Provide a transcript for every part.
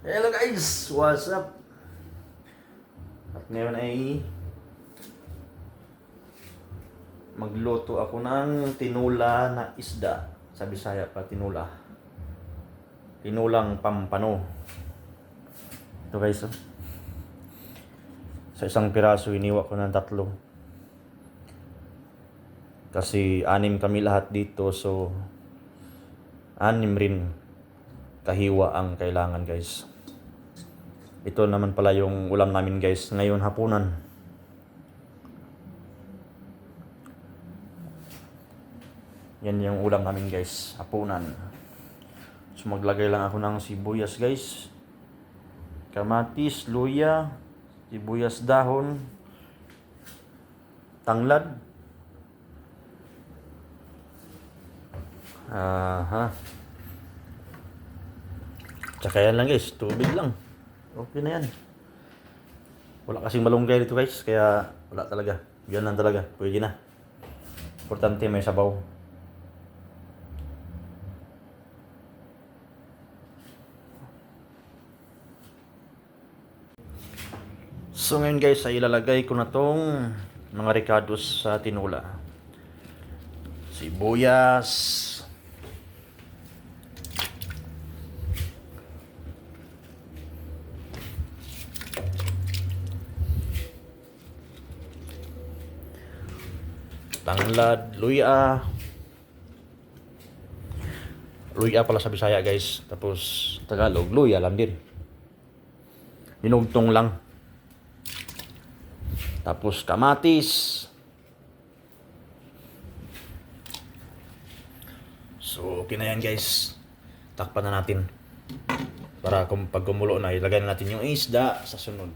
Hello guys! What's up? At ngayon ay magluto ako ng tinula na isda. Sa Bisaya pa, tinula. Tinulang pampano. Ito guys, oh. Sa isang piraso, iniwa ko ng 3. Kasi 6 kami lahat dito, so 6 rin kahiwa ang kailangan guys. Ito naman pala yung ulam namin guys ngayon hapunan. Yan yung ulam namin guys, hapunan. So maglagay lang ako ng sibuyas guys, kamatis, luya, sibuyas dahon, tanglad. Tsaka yan lang guys, tubig lang. Okay na yan. Wala kasing malunggay dito guys, kaya wala talaga. Yan lang talaga, pwede na. Importante may sabaw. So ngayon guys, ay ilalagay ko na tong mga ricados sa tinula. Sibuyas, tanglad, luya. Luya pala sa Bisaya guys. Tapos Tagalog, luya lang din. Dinugtong lang. Tapos kamatis. So okay na yan guys. Takpan na natin. Para kung pag gumulo na, ilagay na natin yung isda sa sunod.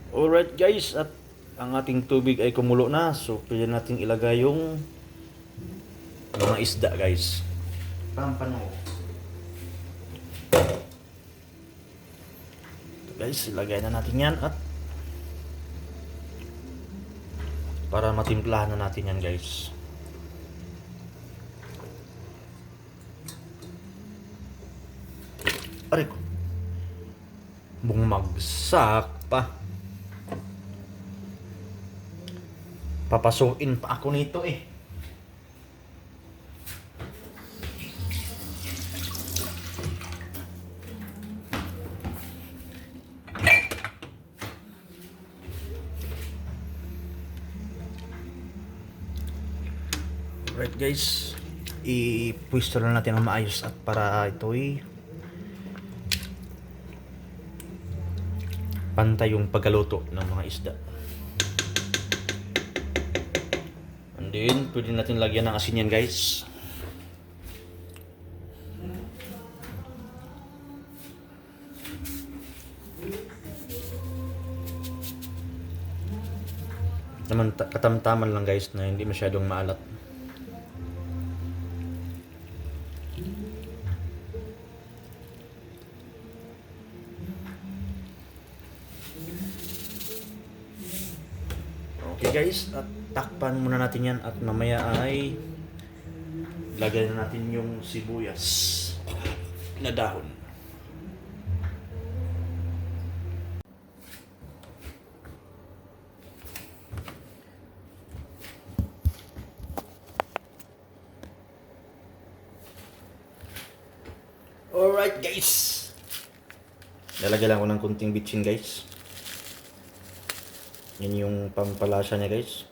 Alright guys, at ang ating tubig ay kumulo na. So pwede natin ilagay yung mga isda guys. Pampano. Ito guys, ilagay na natin yan at para matimplahan na natin yan guys. Aray ko. Bumagsak pa. Papasukin pa ako nito eh. Alright guys, i-pwisto lang natin ang maayos at para ito'y pantay yung pagkaluto ng mga isda. And then, pwede natin lagyan ng asin yan guys. Naman katamtaman lang guys na hindi masyadong maalat. Okay guys, at takpan muna natin yan at mamaya ay lagay na natin yung sibuyas na dahon. Alright guys, lalagyan lang ako ng kunting bitchin guys. Yan yung pampalasa niya guys.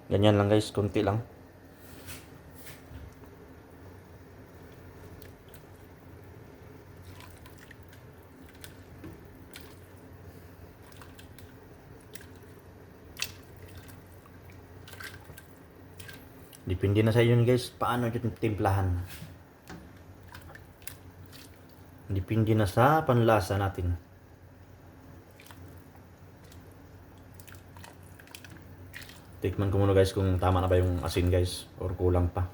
Ganyan lang guys, kunti lang. Depende na sa inyo guys, paano nyo timplahan. Depende na sa panlasa natin. Tikman ko muna guys kung tama na ba yung asin guys or kulang pa.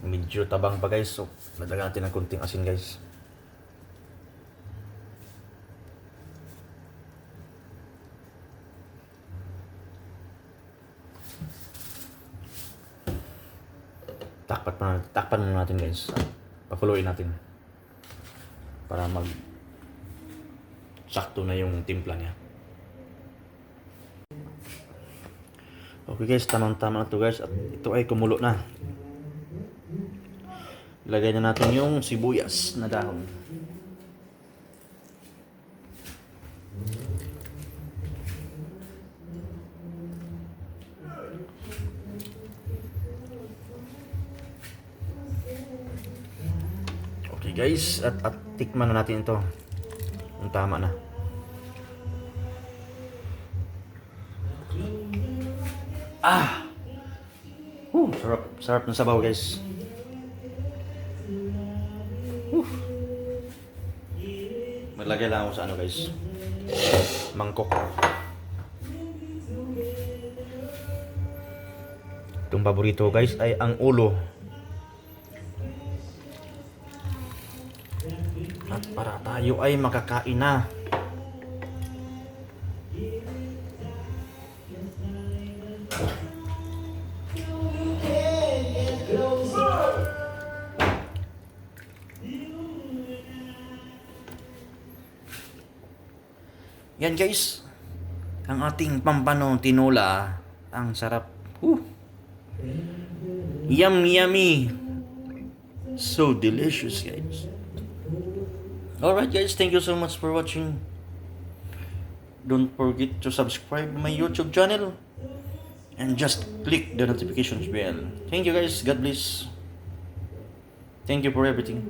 Medyo tabang pa guys. So, lagyan natin ng kunting asin guys. Takpan muna natin guys. Pakuluin natin. Para sakto na yung timpla niya. Okay guys, tamang-tama na to guys. At ito ay kumulo na. Ilagay na natin yung sibuyas na dahon. Okay guys, at tikman na natin ito. Ang tama na. Sarap ng sabaw guys. Maglagay lang ako sa ano guys, mangkok. Itong paborito guys ay ang ulo. At para tayo ay makakain na. Yan guys, ang ating pampano tinola. Ang sarap. Yummy. So delicious guys. Alright guys, thank you so much for watching. Don't forget to subscribe my YouTube channel. And just click the notifications bell. Thank you guys, God bless. Thank you for everything.